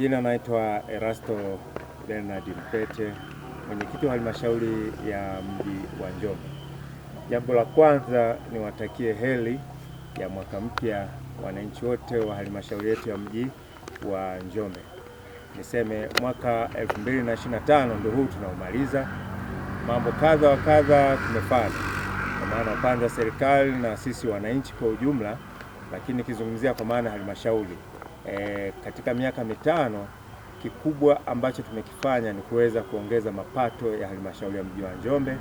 majina naitwa Erasto Bernard Mpete, mwenyekiti wa halmashauri ya mji wa Njombe. Jambo la kwanza niwatakie heri ya mwaka mpya wananchi wote wa halmashauri yetu ya mji wa Njombe. Niseme mwaka 2025 ndio huu tunaumaliza. Mambo kadha wa kadha tumefanya kwa maana upande wa serikali na sisi wananchi kwa ujumla, lakini kizungumzia kwa maana halmashauri katika miaka mitano kikubwa ambacho tumekifanya ni kuweza kuongeza mapato ya halmashauri ya mji wa Njombe.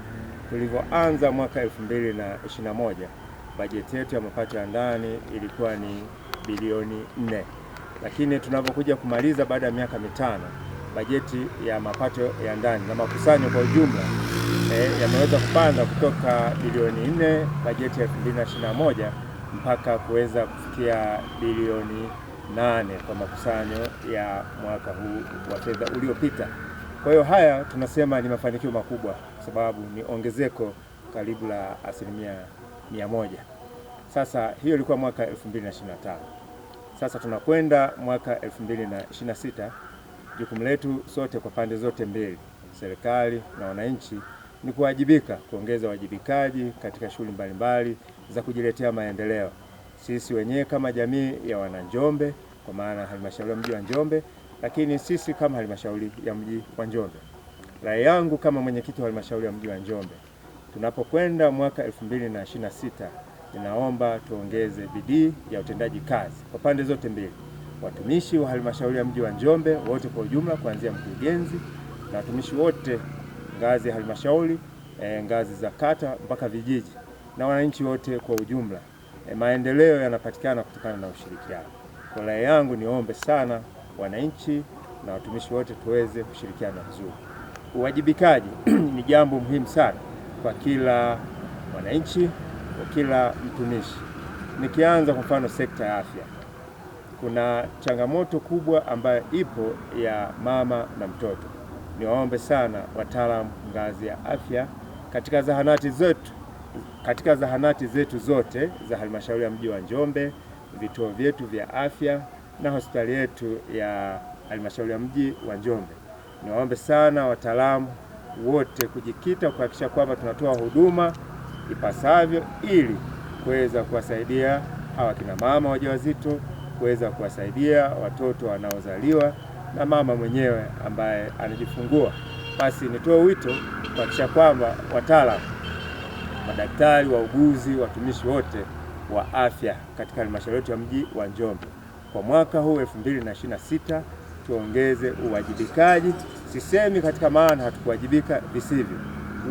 Tulivyoanza mwaka 2021 bajeti yetu ya mapato ya ndani ilikuwa ni bilioni 4, lakini tunapokuja kumaliza baada ya miaka mitano bajeti ya mapato ya ndani na makusanyo kwa ujumla yameweza kupanda kutoka bilioni 4 bajeti ya 2021 mpaka kuweza kufikia bilioni 8 kwa makusanyo ya mwaka huu wa fedha uliopita. Kwa hiyo haya tunasema ni mafanikio makubwa kwa sababu ni ongezeko karibu la 100%. Sasa hiyo ilikuwa mwaka 2025. Sasa tunakwenda mwaka 2026. Jukumu letu sote kwa pande zote mbili, serikali na wananchi, ni kuwajibika, kuongeza wajibikaji katika shughuli mbalimbali za kujiletea maendeleo. Sisi wenyewe kama jamii ya Wananjombe, kwa maana halmashauri ya mji wa Njombe, lakini sisi kama halmashauri ya mji wa Njombe. Rai yangu kama mwenyekiti wa halmashauri ya mji wa Njombe, tunapokwenda mwaka 2026, ninaomba tuongeze bidii ya utendaji kazi kwa pande zote mbili. Watumishi wa halmashauri ya mji wa Njombe wote kwa ujumla, kuanzia mkurugenzi na watumishi wote ngazi ya halmashauri, ngazi za kata mpaka vijiji, na wananchi wote kwa ujumla. Maendeleo yanapatikana kutokana na ushirikiano. Kwa rai yangu niombe sana wananchi na watumishi wote tuweze kushirikiana vizuri. Uwajibikaji ni jambo muhimu sana kwa kila wananchi, kwa kila mtumishi. Nikianza kwa mfano sekta ya afya, kuna changamoto kubwa ambayo ipo ya mama na mtoto. Niwaombe sana wataalamu ngazi ya afya katika zahanati zetu zote za halmashauri ya mji wa Njombe, vituo vyetu vya afya na hospitali yetu ya halmashauri ya mji wa Njombe. Niwaombe sana wataalamu wote kujikita kuhakikisha kwamba tunatoa huduma ipasavyo ili kuweza kuwasaidia hawa kina mama wajawazito, kuweza kuwasaidia watoto wanaozaliwa na mama mwenyewe ambaye anajifungua. Basi nitoe wito kuhakikisha kwamba wataalamu, madaktari, wauguzi, watumishi wote wa afya katika halmashauri yetu ya mji wa Njombe kwa mwaka huu 2026 tuongeze uwajibikaji. Sisemi katika maana hatukuwajibika visivyo.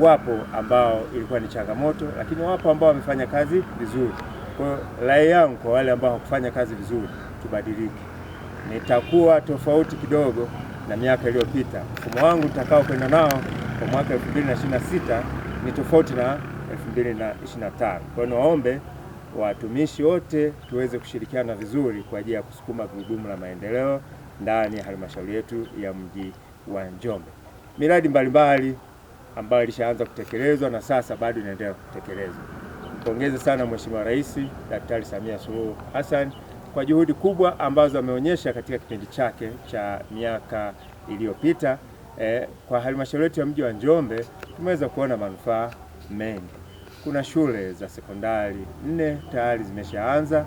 Wapo ambao ilikuwa ni changamoto, lakini wapo ambao wamefanya kazi vizuri. Kwa hiyo rai yangu kwa wale ambao hawakufanya kazi vizuri, tubadilike. Nitakuwa tofauti kidogo na miaka iliyopita. Mfumo wangu nitakao kwenda nao kwa mwaka 2026 ni tofauti na 2025. Kwa hiyo naombe watumishi wote tuweze kushirikiana vizuri kwa ajili ya kusukuma gurudumu la maendeleo ndani ya halmashauri yetu ya mji wa Njombe. Miradi mbalimbali ambayo ilishaanza kutekelezwa na sasa bado inaendelea kutekelezwa. Mpongeze sana Mheshimiwa Rais Daktari Samia Suluhu Hassan kwa juhudi kubwa ambazo ameonyesha katika kipindi chake cha miaka iliyopita. Kwa halmashauri yetu ya mji wa Njombe tumeweza kuona manufaa mengi. Kuna shule za sekondari 4 tayari zimeshaanza,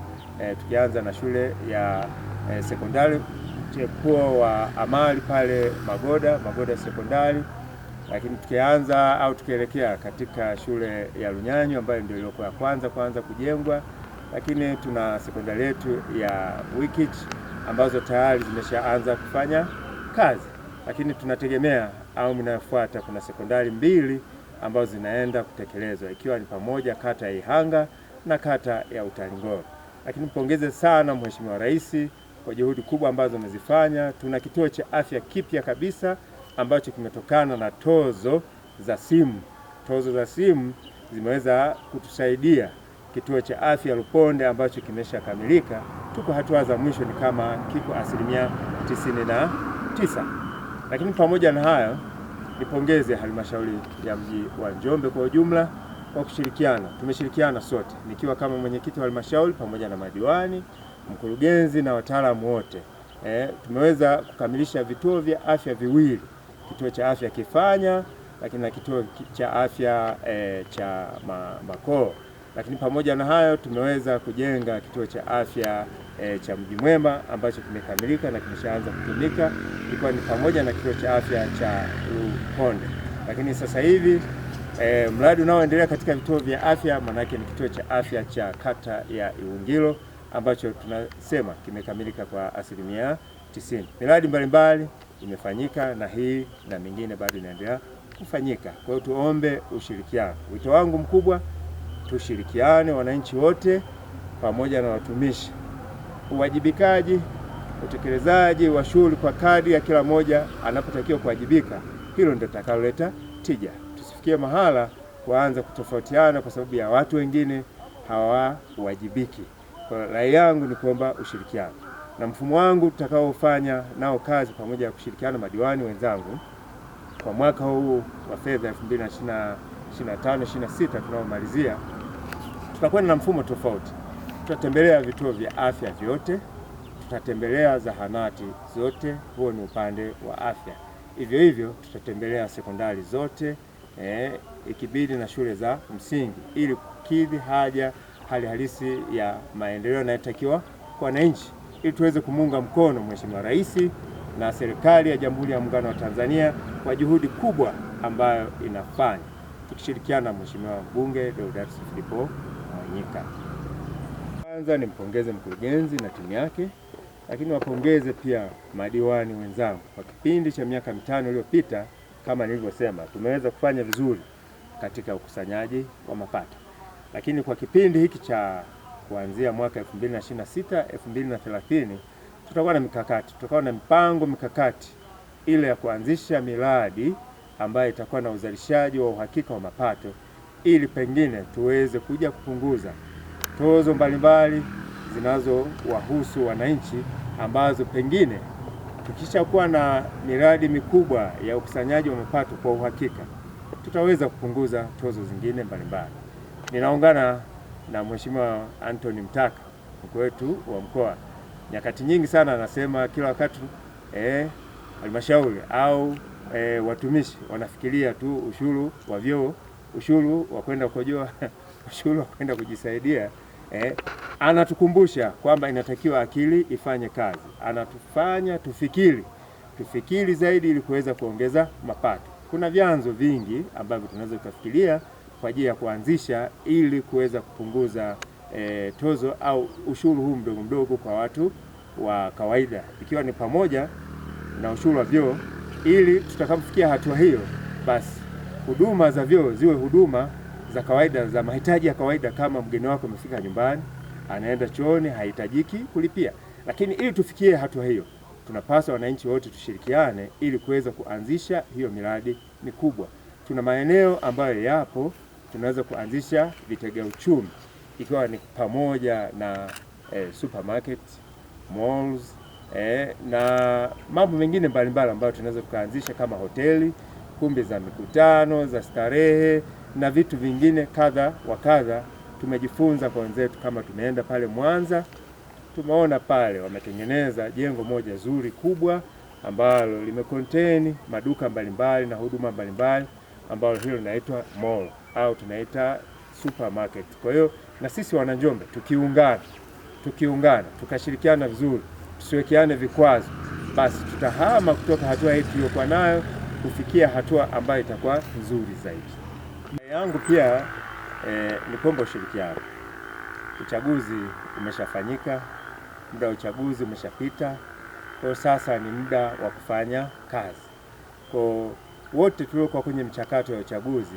tukianza na shule ya sekondari mchepuo wa amali pale Magoda sekondari, lakini tukianza au tukielekea katika shule ya Lunyanyo ambayo ndio iliyokuwa kwanza kujengwa, lakini tuna sekondari yetu ya Wikich ambazo tayari zimeshaanza kufanya kazi, lakini tunategemea au mnafuata kuna sekondari 2 ambazo zinaenda kutekelezwa, ikiwa ni pamoja kata ya Ihanga na kata ya Utalingolo. Lakini mpongeze sana Mheshimiwa Rais kwa juhudi kubwa ambazo amezifanya. Tuna kituo cha afya kipya kabisa ambacho kimetokana na tozo za simu. Tozo za simu zimeweza kutusaidia. Kituo cha afya Luponde ambacho kimeshakamilika, tuko hatua za mwisho, ni kama kiko 99%. Lakini pamoja na hayo, nipongeze halmashauri ya mji wa Njombe kwa ujumla kwa kushirikiana. Tumeshirikiana sote, nikiwa kama mwenyekiti wa halmashauri pamoja na madiwani, mkurugenzi na wataalamu wote. tumeweza kukamilisha vituo vya afya viwili, kituo cha afya Kifanya lakini na kituo cha afya cha Makoo. Lakini pamoja na hayo tumeweza kujenga kituo cha afya cha Mji Mwema ambacho kimekamilika na kimeshaanza kutumika, ikiwa ni pamoja na kituo cha afya cha Lukonde. Lakini sasa hivi mradi unaoendelea katika vituo vya afya manake ni kituo cha afya cha kata ya Iwungilo ambacho tunasema kimekamilika kwa 90%. Miradi mbalimbali imefanyika na hii na mingine bado inaendelea kufanyika. Kwa hiyo tuombe ushirikiano. Wito wangu mkubwa, tushirikiane wananchi wote pamoja na watumishi. Uwajibikaji, utekelezaji wa shughuli kwa kadri ya kila mmoja anapotakiwa kuwajibika, hilo ndio litakaloleta tija. Tusifikie mahala kuanza kutofautiana kwa sababu ya watu wengine hawawajibiki. Kwa rai yangu ni kuomba ushirikiano. Na mfumo wangu tutakaofanya nao kazi pamoja na kushirikiana madiwani wenzangu kwa mwaka huu wa fedha 2025/26 tunaomalizia, tutakwenda na mfumo tofauti. Tutatembelea vituo vya afya vyote, tutatembelea zahanati zote, huo ni upande wa afya. Hivyo hivyo tutatembelea sekondari zote, ikibidi na shule za msingi, ili kukidhi hali halisi ya maendeleo yanayotakiwa kwa wananchi, ili tuweze kumunga mkono Mheshimiwa Rais na serikali ya Jamhuri ya Muungano wa Tanzania kwa juhudi kubwa ambayo inafanya, tukishirikiana na Mheshimiwa Mbunge Deodatus Philipo Mwanyika. Kwanza nimpongeze mkurugenzi na timu yake, lakini wapongeze pia madiwani wenzangu. Kwa kipindi cha miaka 5 iliyopita, kama nilivyosema, tumeweza kufanya vizuri katika ukusanyaji wa mapato. Lakini kwa kipindi hiki cha kuanzia mwaka 2026 2030 tutakuwa na mikakati, tutakuwa na mipango mikakati ile ya kuanzisha miradi ambayo itakuwa na uzalishaji wa uhakika wa mapato, ili pengine tuweze kuja kupunguza tozo mbalimbali zinazowahusu wananchi, ambazo pengine tukishakuwa na miradi mikubwa ya ukusanyaji wa mapato kwa uhakika tutaweza kupunguza tozo zingine mbalimbali. Ninaungana na Mheshimiwa Anthony Mtaka, mkuu wetu wa mkoa. Nyakati nyingi sana anasema kila wakati halmashauri au watumishi wanafikiria tu ushuru wa vyoo, ushuru wa kwenda kukojoa, ushuru wa kwenda kujisaidia. Anatukumbusha kwamba inatakiwa akili ifanye kazi, anatufanya tufikiri zaidi ili kuweza kuongeza mapato. Kuna vyanzo vingi ambavyo tunaweza kufikiria kwa ajili ya kuanzisha ili kuweza kupunguza tozo au ushuru huu mdogo mdogo kwa watu wa kawaida, ikiwa ni pamoja na ushuru wa vyoo, ili tutakapofikia hatua hiyo, basi huduma za vyoo ziwe huduma za kawaida, za mahitaji ya kawaida. Kama mgeni wako amefika nyumbani, anaenda chooni, hahitajiki kulipia. Lakini ili tufikie hatua hiyo, tunapaswa wananchi wote tushirikiane ili kuweza kuanzisha hiyo miradi mikubwa. Tuna maeneo ambayo yapo tunaweza kuanzisha vitega uchumi, ikiwa ni pamoja na supermarket, malls, na mambo mengine mbalimbali ambayo tunaweza kuanzisha kama hoteli, kumbi za mikutano, za starehe na vitu vingine kadha wa kadha. Tumejifunza kwa wenzetu, kama tumeenda pale Mwanza, tumeona pale wametengeneza jengo moja zuri kubwa ambalo limecontain maduka mbalimbali na huduma mbalimbali, ambalo hilo linaitwa mall au tunaita supermarket. Kwa hiyo na sisi wana Njombe tukiungana tukashirikiana vizuri, tusiwekeane vikwazo, basi tutahama kutoka hatua hii tuliyokuwa nayo kufikia hatua ambayo itakuwa nzuri zaidi. Yangu pia ni kuomba ushirikiano. Uchaguzi umeshafanyika, muda wa uchaguzi umeshapita, kwa sasa ni muda wa kufanya kazi. Kwa wote tuliokuwa kwenye mchakato wa uchaguzi,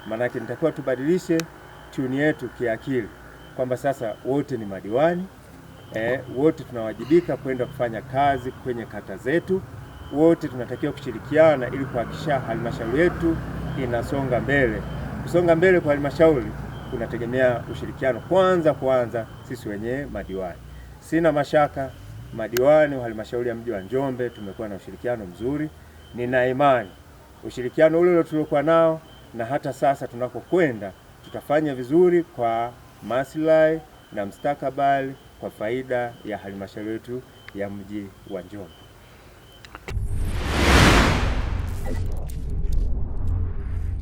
maanake nitakuwa tubadilishe tuni yetu kiakili kwamba sasa wote ni madiwani, wote tunawajibika kwenda kufanya kazi kwenye kata zetu, wote tunatakiwa kushirikiana ili kuhakikisha halmashauri yetu inasonga mbele. Kusonga mbele kwa halmashauri kunategemea ushirikiano kwanza sisi wenyewe madiwani. Sina mashaka madiwani wa halmashauri ya mji wa Njombe tumekuwa na ushirikiano mzuri. Nina imani ushirikiano ule tuliokuwa nao na hata sasa tunakokwenda tutafanya vizuri kwa maslahi na mustakabali kwa faida ya halmashauri yetu ya mji wa Njombe.